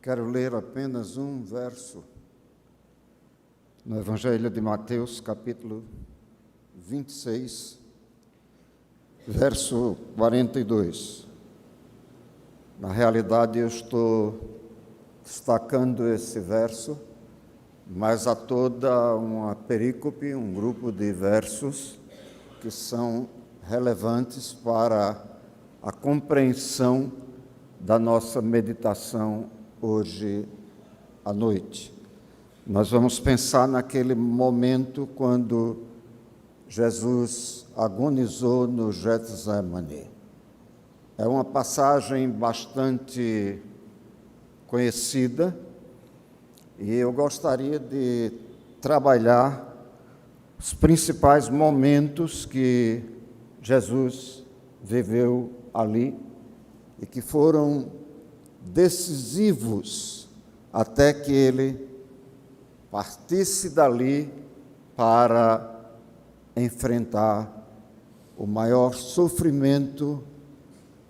Quero ler apenas um verso no Evangelho de Mateus, capítulo 26, verso 42. Na realidade, eu estou destacando esse verso, mas há toda uma perícope, um grupo de versos que são relevantes para a compreensão da nossa meditação hoje à noite. Nós vamos pensar naquele momento quando Jesus agonizou no Getsemane. É uma passagem bastante conhecida e eu gostaria de trabalhar os principais momentos que Jesus viveu ali e que foram decisivos até que ele partisse dali para enfrentar o maior sofrimento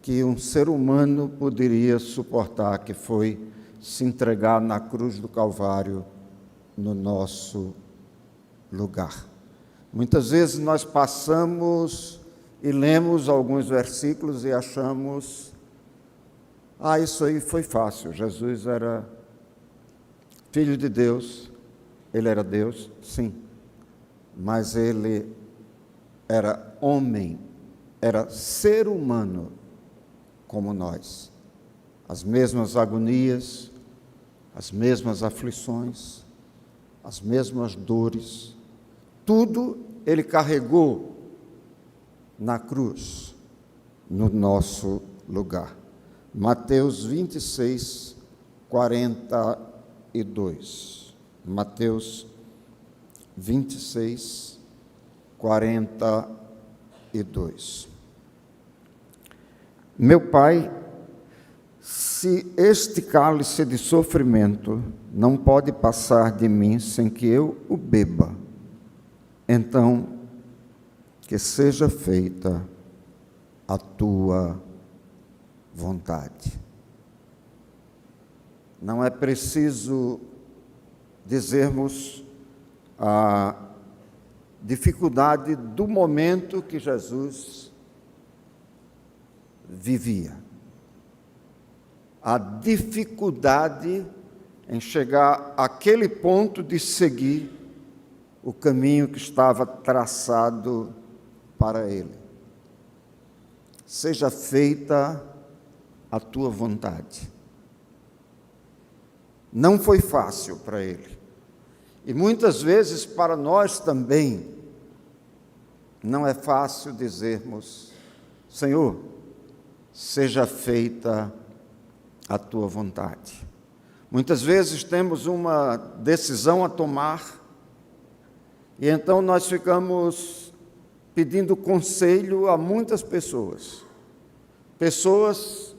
que um ser humano poderia suportar, que foi se entregar na cruz do Calvário no nosso lugar. Muitas vezes nós passamos e lemos alguns versículos e achamos: isso aí foi fácil. Jesus era filho de Deus, ele era Deus, sim, mas ele era homem, era ser humano como nós. As mesmas agonias, as mesmas aflições, as mesmas dores, tudo ele carregou na cruz, no nosso lugar. Mateus 26, 42. Mateus 26, 42. Meu Pai, se este cálice de sofrimento não pode passar de mim sem que eu o beba, então que seja feita a tua vontade. Não é preciso dizermos a dificuldade do momento que Jesus vivia. A dificuldade em chegar àquele ponto de seguir o caminho que estava traçado para ele. Seja feita a tua vontade. Não foi fácil para ele. E muitas vezes para nós também não é fácil dizermos: Senhor, seja feita a tua vontade. Muitas vezes temos uma decisão a tomar e então nós ficamos pedindo conselho a muitas pessoas. Pessoas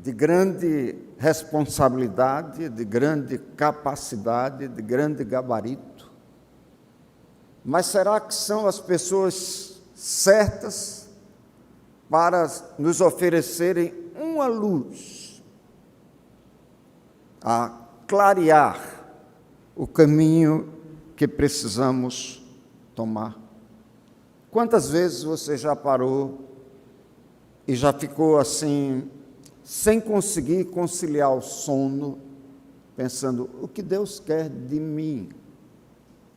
de grande responsabilidade, de grande capacidade, de grande gabarito. Mas será que são as pessoas certas para nos oferecerem uma luz a clarear o caminho que precisamos tomar? Quantas vezes você já parou e já ficou assim, sem conseguir conciliar o sono, pensando: o que Deus quer de mim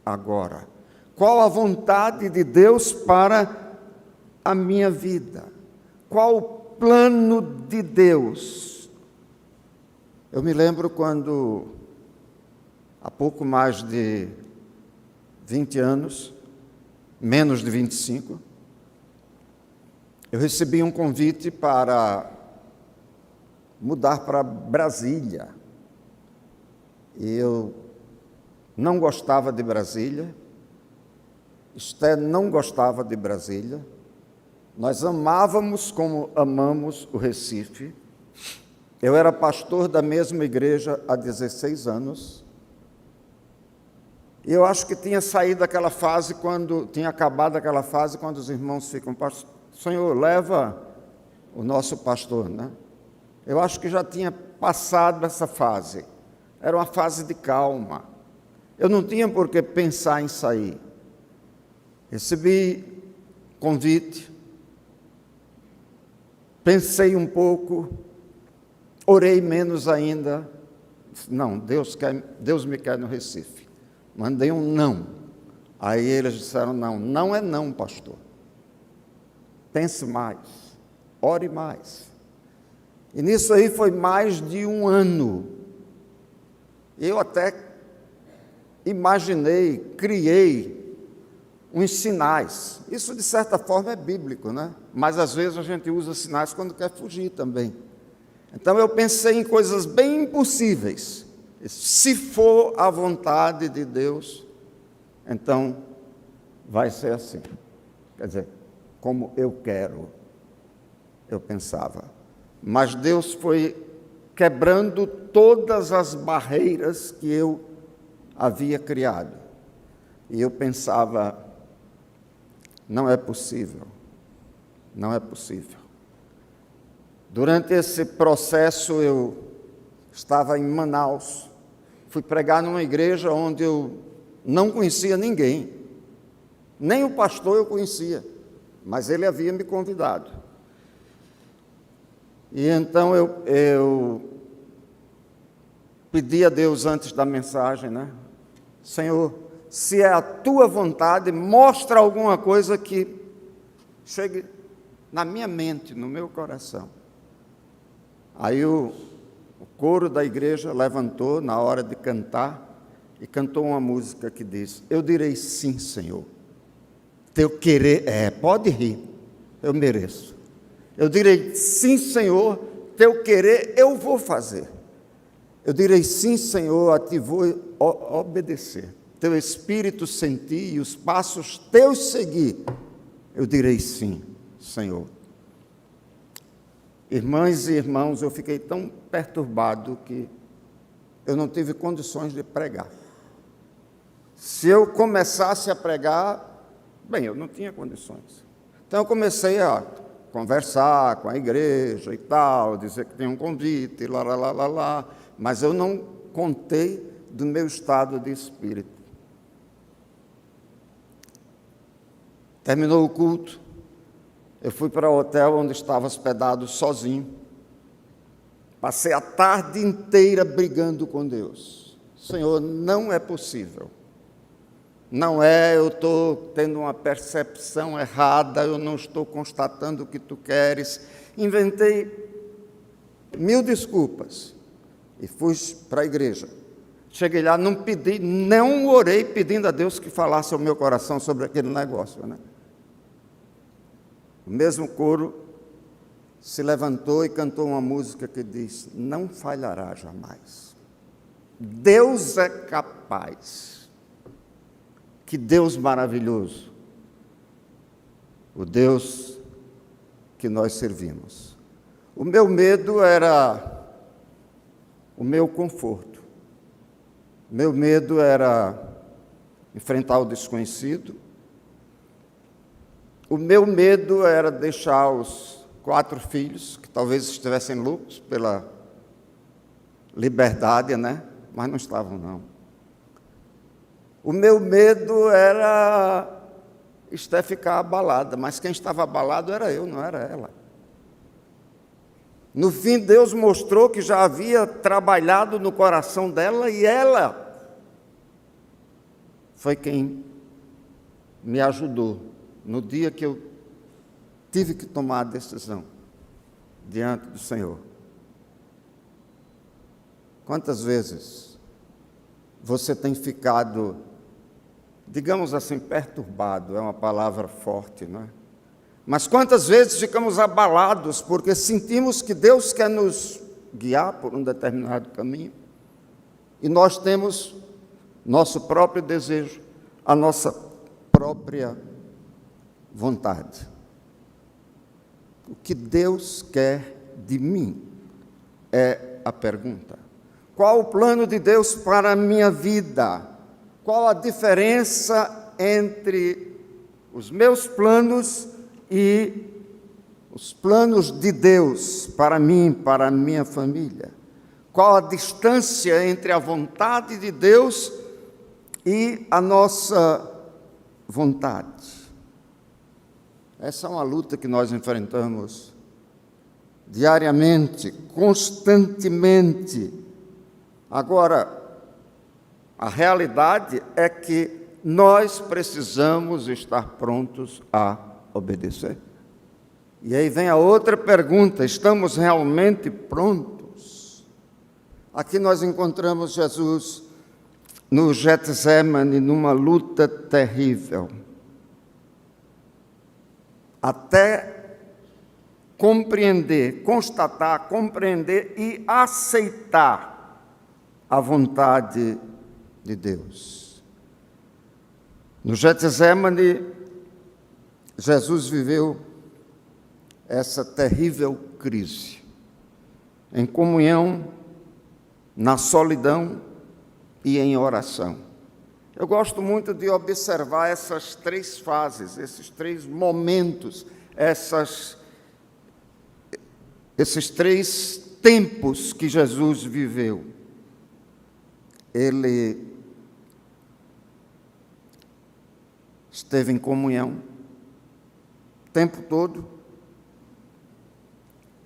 agora? Qual a vontade de Deus para a minha vida? Qual o plano de Deus? Eu me lembro quando, há pouco mais de 20 anos, menos de 25, eu recebi um convite para mudar para Brasília. E eu não gostava de Brasília, Esther não gostava de Brasília. Nós amávamos como amamos o Recife. Eu era pastor da mesma igreja há 16 anos. E eu acho que tinha saído daquela fase tinha acabado aquela fase quando os irmãos ficam: Senhor, leva o nosso pastor, né? Eu acho que já tinha passado essa fase. Era uma fase de calma. Eu não tinha por que pensar em sair. Recebi convite, pensei um pouco, orei menos ainda. Não, Deus me quer no Recife. Mandei um não. Aí eles disseram, não é não, pastor. Pense mais, ore mais. E nisso aí foi mais de um ano. Eu até imaginei, criei uns sinais. Isso, de certa forma, é bíblico, né? Mas, às vezes, a gente usa sinais quando quer fugir também. Então, eu pensei em coisas bem impossíveis. Se for a vontade de Deus, então, vai ser assim. Quer dizer, como eu quero, eu pensava. Mas Deus foi quebrando todas as barreiras que eu havia criado. E eu pensava, não é possível, não é possível. Durante esse processo eu estava em Manaus, fui pregar numa igreja onde eu não conhecia ninguém, nem o pastor eu conhecia, mas ele havia me convidado. E então eu pedi a Deus antes da mensagem, né? Senhor, se é a tua vontade, mostra alguma coisa que chegue na minha mente, no meu coração. Aí o coro da igreja levantou na hora de cantar e cantou uma música que diz, eu direi sim, Senhor. Teu querer, pode rir, eu mereço. Eu direi sim, Senhor, teu querer eu vou fazer. Eu direi sim, Senhor, a ti vou obedecer. Teu espírito sentir e os passos teus seguir. Eu direi sim, Senhor. Irmãs e irmãos, eu fiquei tão perturbado que eu não tive condições de pregar. Se eu começasse a pregar, bem, eu não tinha condições. Então eu comecei a conversar com a igreja e tal, dizer que tem um convite, lá, mas eu não contei do meu estado de espírito. Terminou o culto, eu fui para o hotel onde estava hospedado sozinho. Passei a tarde inteira brigando com Deus. Senhor, não é possível. Não é, eu estou tendo uma percepção errada, eu não estou constatando o que tu queres. Inventei 1000 desculpas e fui para a igreja. Cheguei lá, não orei pedindo a Deus que falasse ao meu coração sobre aquele negócio, né? O mesmo coro se levantou e cantou uma música que diz, não falhará jamais. Deus é capaz. Que Deus maravilhoso. O Deus que nós servimos. O meu medo era o meu conforto. Meu medo era enfrentar o desconhecido. O meu medo era deixar os 4 filhos, que talvez estivessem loucos pela liberdade, né? Mas não estavam, não. O meu medo era Esté ficar abalada, mas quem estava abalado era eu, não era ela. No fim, Deus mostrou que já havia trabalhado no coração dela e ela foi quem me ajudou no dia que eu tive que tomar a decisão diante do Senhor. Quantas vezes você tem ficado, digamos assim, perturbado, é uma palavra forte, não é? Mas quantas vezes ficamos abalados porque sentimos que Deus quer nos guiar por um determinado caminho e nós temos nosso próprio desejo, a nossa própria vontade. O que Deus quer de mim é a pergunta. Qual o plano de Deus para a minha vida? Qual a diferença entre os meus planos e os planos de Deus para mim, para a minha família. Qual a distância entre a vontade de Deus e a nossa vontade? Essa é uma luta que nós enfrentamos diariamente, constantemente. Agora, a realidade é que nós precisamos estar prontos a obedecer. E aí vem a outra pergunta: estamos realmente prontos? Aqui nós encontramos Jesus no Getsemane, numa luta terrível, até compreender, constatar, compreender e aceitar a vontade de Deus. No Getsemane, Jesus viveu essa terrível crise, em comunhão, na solidão e em oração. Eu gosto muito de observar essas três fases, esses três momentos, esses três tempos que Jesus viveu. Ele esteve em comunhão o tempo todo.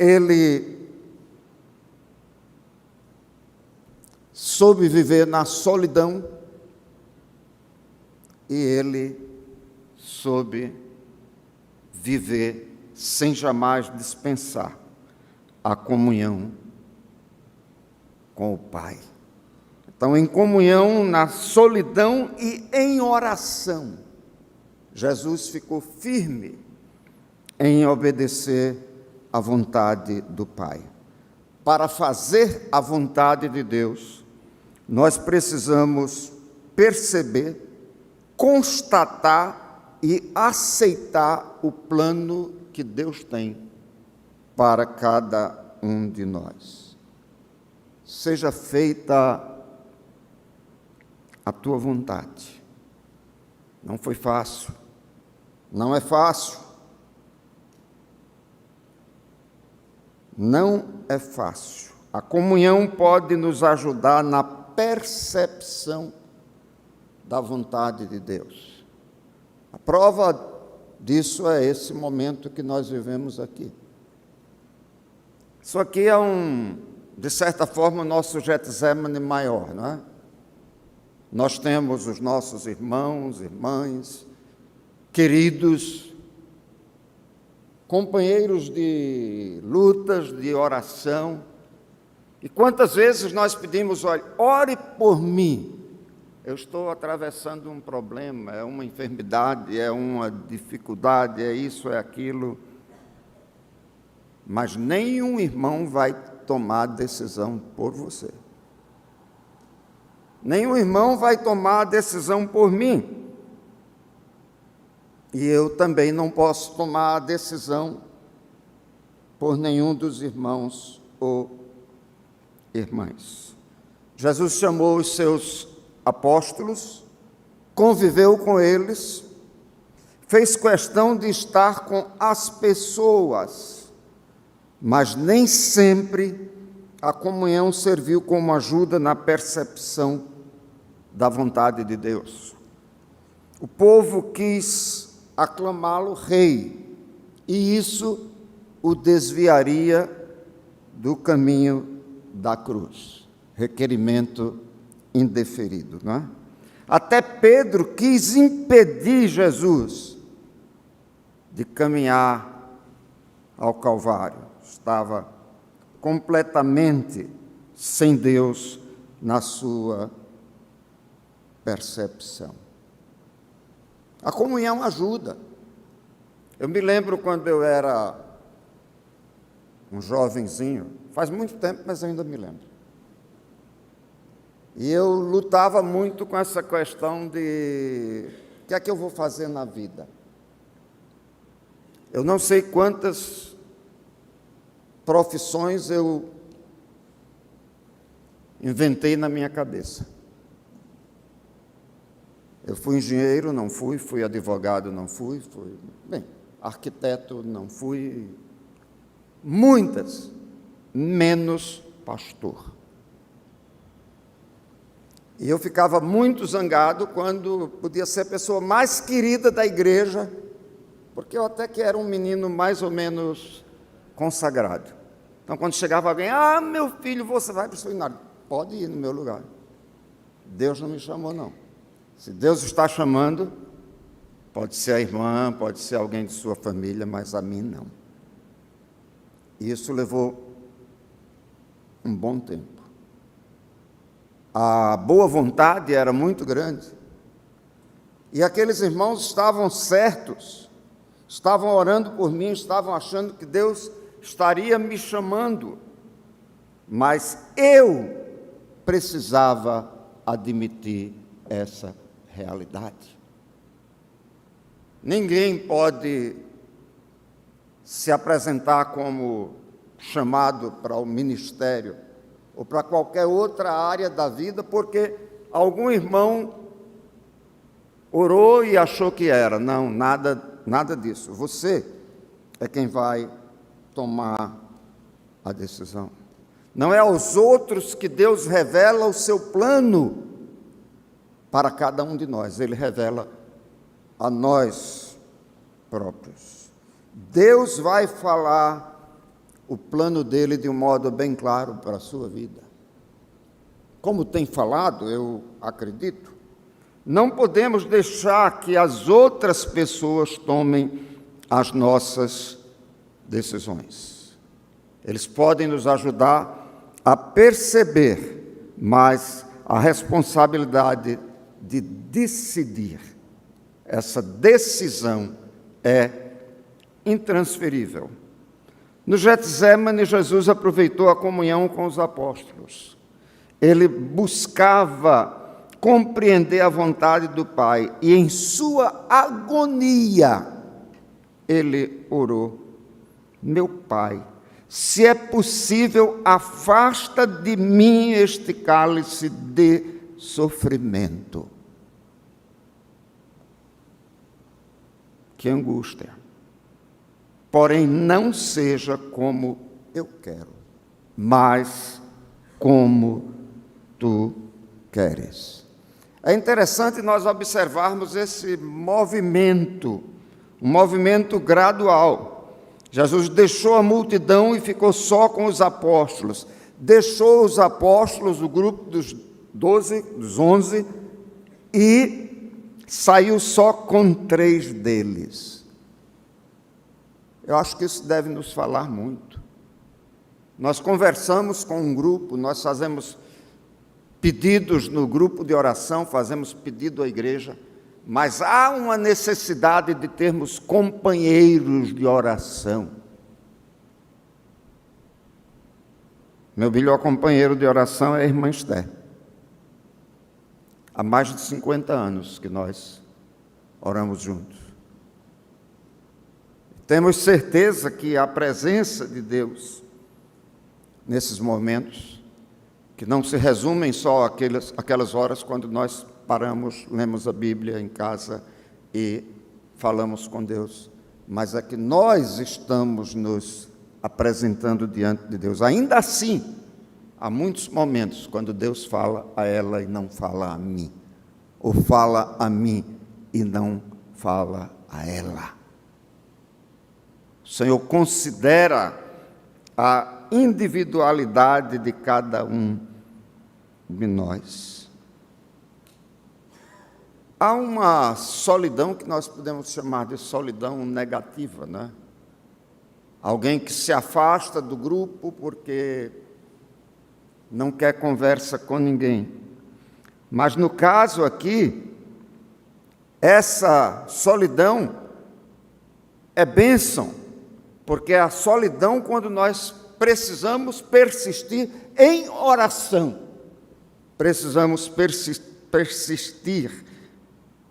Ele soube viver na solidão e ele soube viver sem jamais dispensar a comunhão com o Pai. Então, em comunhão, na solidão e em oração, Jesus ficou firme em obedecer à vontade do Pai. Para fazer a vontade de Deus, nós precisamos perceber, constatar e aceitar o plano que Deus tem para cada um de nós. Seja feita a tua vontade. Não foi fácil, não é fácil. Não é fácil. A comunhão pode nos ajudar na percepção da vontade de Deus. A prova disso é esse momento que nós vivemos aqui. Isso aqui é de certa forma, o nosso Getsemane maior, não é? Nós temos os nossos irmãos, irmãs, queridos, companheiros de lutas, de oração. E quantas vezes nós pedimos: olha, ore por mim. Eu estou atravessando um problema, é uma enfermidade, é uma dificuldade, é isso, é aquilo. Mas nenhum irmão vai tomar decisão por você. Nenhum irmão vai tomar a decisão por mim. E eu também não posso tomar a decisão por nenhum dos irmãos ou irmãs. Jesus chamou os seus apóstolos, conviveu com eles, fez questão de estar com as pessoas, mas nem sempre a comunhão serviu como ajuda na percepção da vontade de Deus. O povo quis aclamá-lo rei, e isso o desviaria do caminho da cruz. Requerimento indeferido, não é? Até Pedro quis impedir Jesus de caminhar ao Calvário. Estava completamente sem Deus na sua percepção. A comunhão ajuda. Eu me lembro quando eu era um jovenzinho, faz muito tempo, mas eu ainda me lembro. E eu lutava muito com essa questão de o que é que eu vou fazer na vida. Eu não sei quantas profissões eu inventei na minha cabeça. Eu fui engenheiro, não fui advogado, não fui arquiteto, não fui, muitas, menos pastor. E eu ficava muito zangado quando podia ser a pessoa mais querida da igreja, porque eu até que era um menino mais ou menos consagrado. Então, quando chegava alguém, meu filho, você vai para o seminário. Pode ir no meu lugar. Deus não me chamou, não. Se Deus está chamando, pode ser a irmã, pode ser alguém de sua família, mas a mim não. E isso levou um bom tempo. A boa vontade era muito grande. E aqueles irmãos estavam certos, estavam orando por mim, estavam achando que Deus estaria me chamando. Mas eu precisava admitir essa realidade. Ninguém pode se apresentar como chamado para o ministério ou para qualquer outra área da vida, porque algum irmão orou e achou que era. Não, nada disso. Você é quem vai tomar a decisão. Não é aos outros que Deus revela o seu plano para cada um de nós. Ele revela a nós próprios. Deus vai falar o plano dele de um modo bem claro para a sua vida. Como tem falado, eu acredito, não podemos deixar que as outras pessoas tomem as nossas decisões. Eles podem nos ajudar a perceber, mas a responsabilidade de decidir, essa decisão é intransferível. No Getsemane, Jesus aproveitou a comunhão com os apóstolos. Ele buscava compreender a vontade do Pai e, em sua agonia, ele orou: meu Pai, se é possível, afasta de mim este cálice de sofrimento. Que angústia! Porém, não seja como eu quero, mas como tu queres. É interessante nós observarmos esse movimento, um movimento gradual. Jesus deixou a multidão e ficou só com os apóstolos. Deixou os apóstolos, o grupo dos 12, dos 11, e saiu só com 3 deles. Eu acho que isso deve nos falar muito. Nós conversamos com um grupo, nós fazemos pedidos no grupo de oração, fazemos pedido à igreja, mas há uma necessidade de termos companheiros de oração. Meu melhor companheiro de oração é a irmã Esther. Há mais de 50 anos que nós oramos juntos. Temos certeza que a presença de Deus nesses momentos, que não se resumem só aquelas horas quando nós paramos, lemos a Bíblia em casa e falamos com Deus, mas é que nós estamos nos apresentando diante de Deus. Ainda assim, há muitos momentos quando Deus fala a ela e não fala a mim, ou fala a mim e não fala a ela. O Senhor considera a individualidade de cada um de nós. Há uma solidão que nós podemos chamar de solidão negativa, né? Alguém que se afasta do grupo porque não quer conversa com ninguém. Mas no caso aqui, essa solidão é bênção. Porque é a solidão quando nós precisamos persistir em oração. Precisamos persistir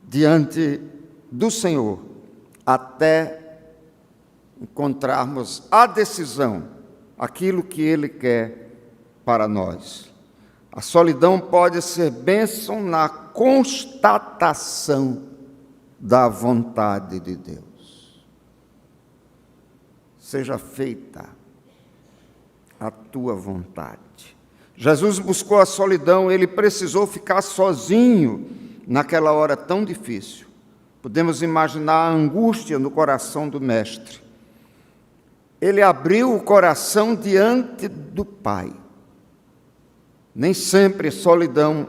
diante do Senhor até encontrarmos a decisão, aquilo que Ele quer para nós. A solidão pode ser bênção na constatação da vontade de Deus. Seja feita a tua vontade. Jesus buscou a solidão, ele precisou ficar sozinho naquela hora tão difícil. Podemos imaginar a angústia no coração do Mestre. Ele abriu o coração diante do Pai. Nem sempre solidão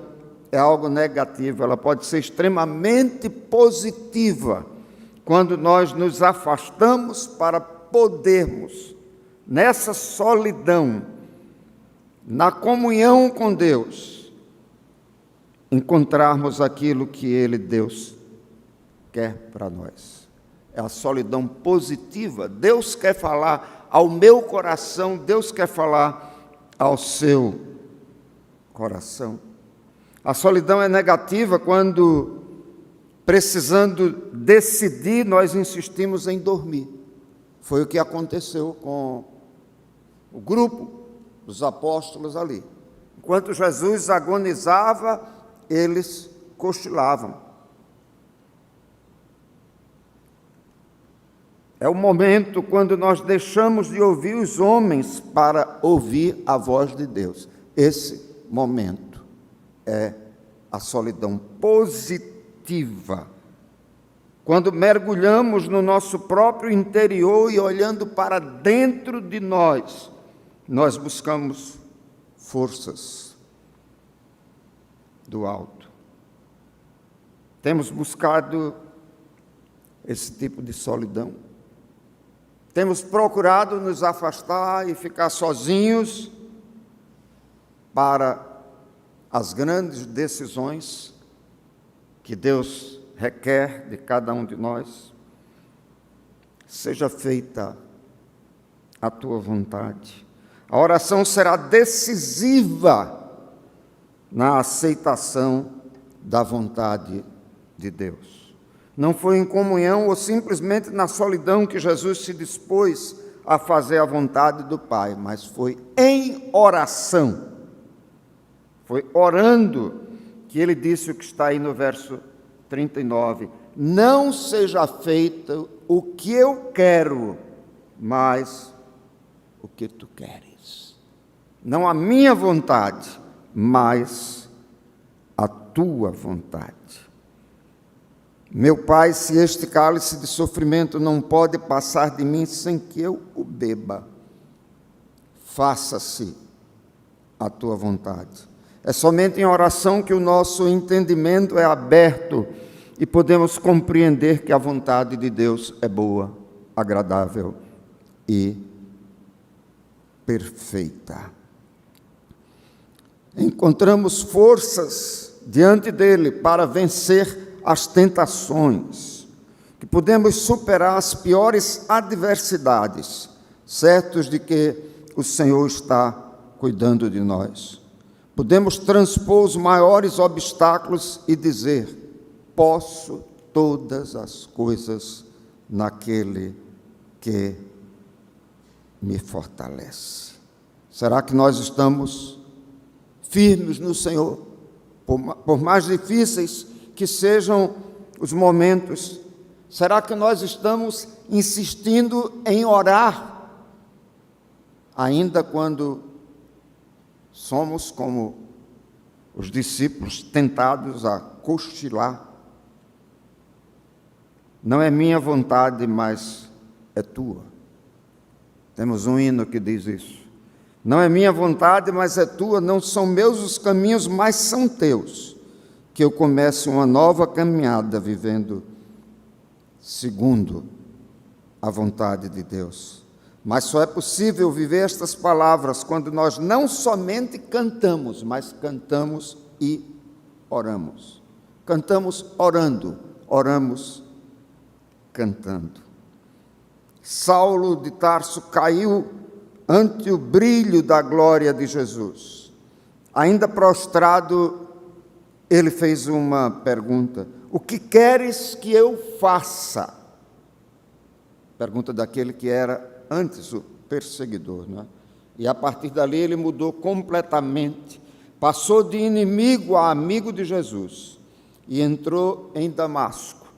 é algo negativo, ela pode ser extremamente positiva quando nós nos afastamos para podermos, nessa solidão, na comunhão com Deus, encontrarmos aquilo que Ele, Deus, quer para nós. É a solidão positiva. Deus quer falar ao meu coração, Deus quer falar ao seu coração. A solidão é negativa quando, precisando decidir, nós insistimos em dormir. Foi o que aconteceu com o grupo dos apóstolos ali. Enquanto Jesus agonizava, eles cochilavam. É o momento quando nós deixamos de ouvir os homens para ouvir a voz de Deus. Esse momento é a solidão positiva. Quando mergulhamos no nosso próprio interior e olhando para dentro de nós, nós buscamos forças do alto. Temos buscado esse tipo de solidão. Temos procurado nos afastar e ficar sozinhos para as grandes decisões que Deus requer de cada um de nós. Seja feita a tua vontade. A oração será decisiva na aceitação da vontade de Deus. Não foi em comunhão ou simplesmente na solidão que Jesus se dispôs a fazer a vontade do Pai, mas foi em oração. Foi orando que ele disse o que está aí no verso 39. Não seja feito o que eu quero, mas o que tu queres. Não a minha vontade, mas a tua vontade. Meu Pai, se este cálice de sofrimento não pode passar de mim sem que eu o beba, faça-se a tua vontade. É somente em oração que o nosso entendimento é aberto e podemos compreender que a vontade de Deus é boa, agradável e perfeita. Encontramos forças diante dele para vencer as tentações, que podemos superar as piores adversidades, certos de que o Senhor está cuidando de nós. Podemos transpor os maiores obstáculos e dizer: posso todas as coisas naquele que me fortalece. Será que nós estamos firmes no Senhor? Por mais difíceis que sejam os momentos, será que nós estamos insistindo em orar, ainda quando somos como os discípulos tentados a cochilar? Não é minha vontade, mas é tua. Temos um hino que diz isso. Não é minha vontade, mas é tua. Não são meus os caminhos, mas são teus. Que eu comece uma nova caminhada vivendo segundo a vontade de Deus. Mas só é possível viver estas palavras quando nós não somente cantamos, mas cantamos e oramos. Cantamos orando, oramos cantando. Saulo de Tarso caiu ante o brilho da glória de Jesus. Ainda prostrado, ele fez uma pergunta: o que queres que eu faça? Pergunta daquele que era antes o perseguidor, né? E a partir dali ele mudou completamente, passou de inimigo a amigo de Jesus e entrou em Damasco,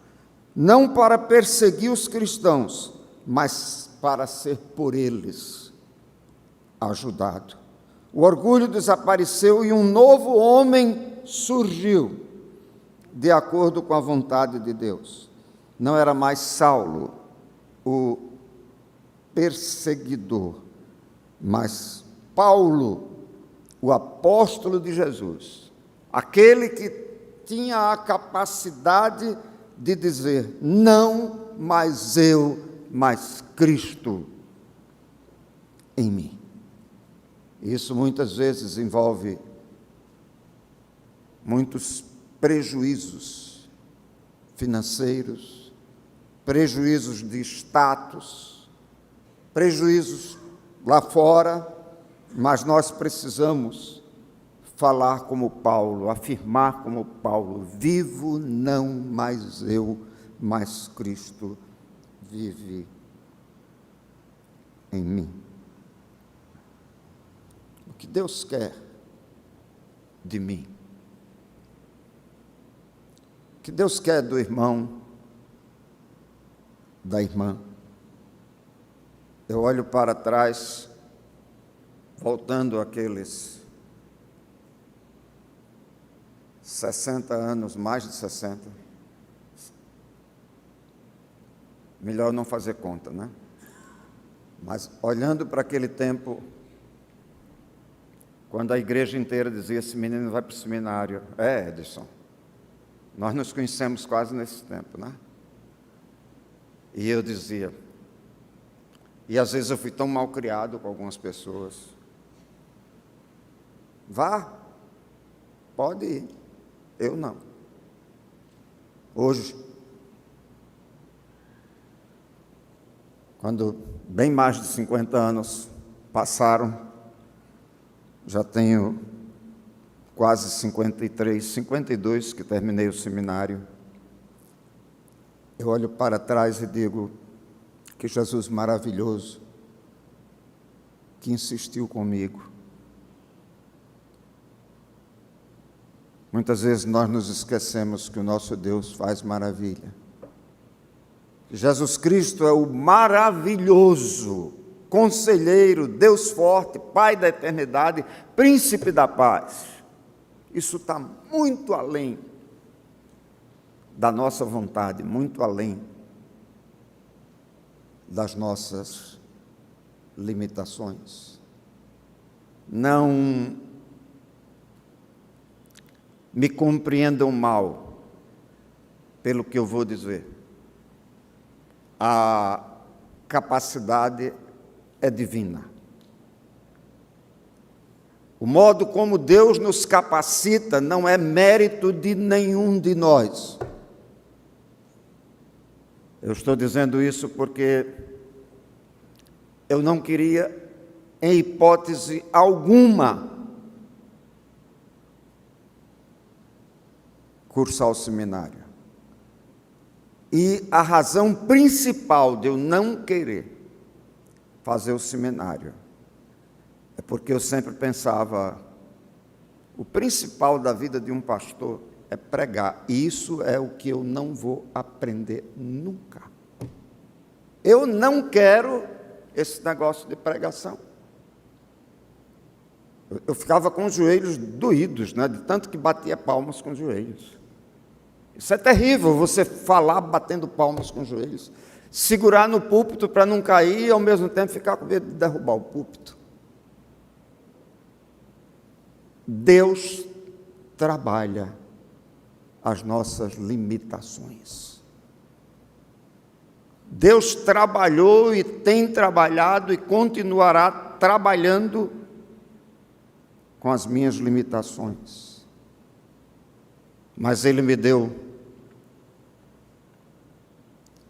não para perseguir os cristãos, mas para ser por eles ajudado. O orgulho desapareceu e um novo homem surgiu, de acordo com a vontade de Deus. Não era mais Saulo, o perseguidor, mas Paulo, o apóstolo de Jesus, aquele que tinha a capacidade de dizer: não mais eu, mas Cristo em mim. Isso muitas vezes envolve muitos prejuízos financeiros, prejuízos de status, prejuízos lá fora, mas nós precisamos falar como Paulo, afirmar como Paulo: vivo não mais eu, mas Cristo vive em mim. O que Deus quer de mim? O que Deus quer do irmão, da irmã? Eu olho para trás, voltando àqueles 60 anos, mais de 60. Melhor não fazer conta, né? Mas olhando para aquele tempo, quando a igreja inteira dizia: esse menino vai para o seminário. Edson, nós nos conhecemos quase nesse tempo, né? E eu dizia, e às vezes eu fui tão mal criado com algumas pessoas: vá, pode ir, eu não. Hoje, quando bem mais de 50 anos passaram, já tenho quase 53, 52 que terminei o seminário, eu olho para trás e digo: que Jesus maravilhoso, que insistiu comigo. Muitas vezes nós nos esquecemos que o nosso Deus faz maravilha. Jesus Cristo é o maravilhoso Conselheiro, Deus forte, Pai da eternidade, Príncipe da paz. Isso está muito além da nossa vontade, muito além das nossas limitações. Não me compreendam mal pelo que eu vou dizer. A capacidade é divina. O modo como Deus nos capacita não é mérito de nenhum de nós. Eu estou dizendo isso porque eu não queria, em hipótese alguma, cursar o seminário. E a razão principal de eu não querer fazer o seminário é porque eu sempre pensava: o principal da vida de um pastor é pregar, e isso é o que eu não vou aprender nunca. Eu não quero esse negócio de pregação. Eu ficava com os joelhos doídos, né, de tanto que batia palmas com os joelhos. Isso é terrível, você falar batendo palmas com os joelhos. Segurar no púlpito para não cair e ao mesmo tempo ficar com medo de derrubar o púlpito. Deus trabalha as nossas limitações. Deus trabalhou e tem trabalhado e continuará trabalhando com as minhas limitações. Mas Ele me deu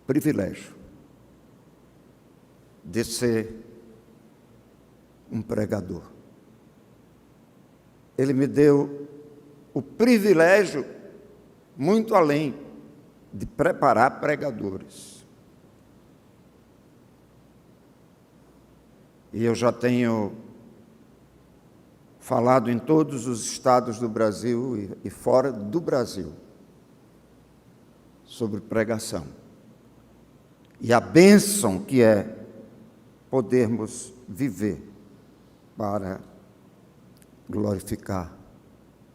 privilégio de ser um pregador. Ele me deu o privilégio, muito além, de preparar pregadores. E eu já tenho falado em todos os estados do Brasil e fora do Brasil sobre pregação. E a bênção que é podermos viver para glorificar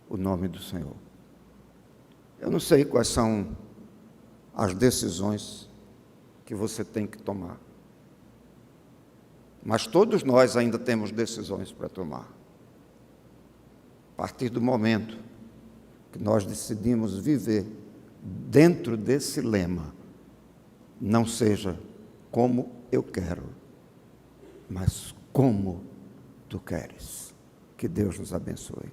o nome do Senhor. Eu não sei quais são as decisões que você tem que tomar, mas todos nós ainda temos decisões para tomar. A partir do momento que nós decidimos viver dentro desse lema, não seja como eu quero, mas como tu queres. Que Deus nos abençoe.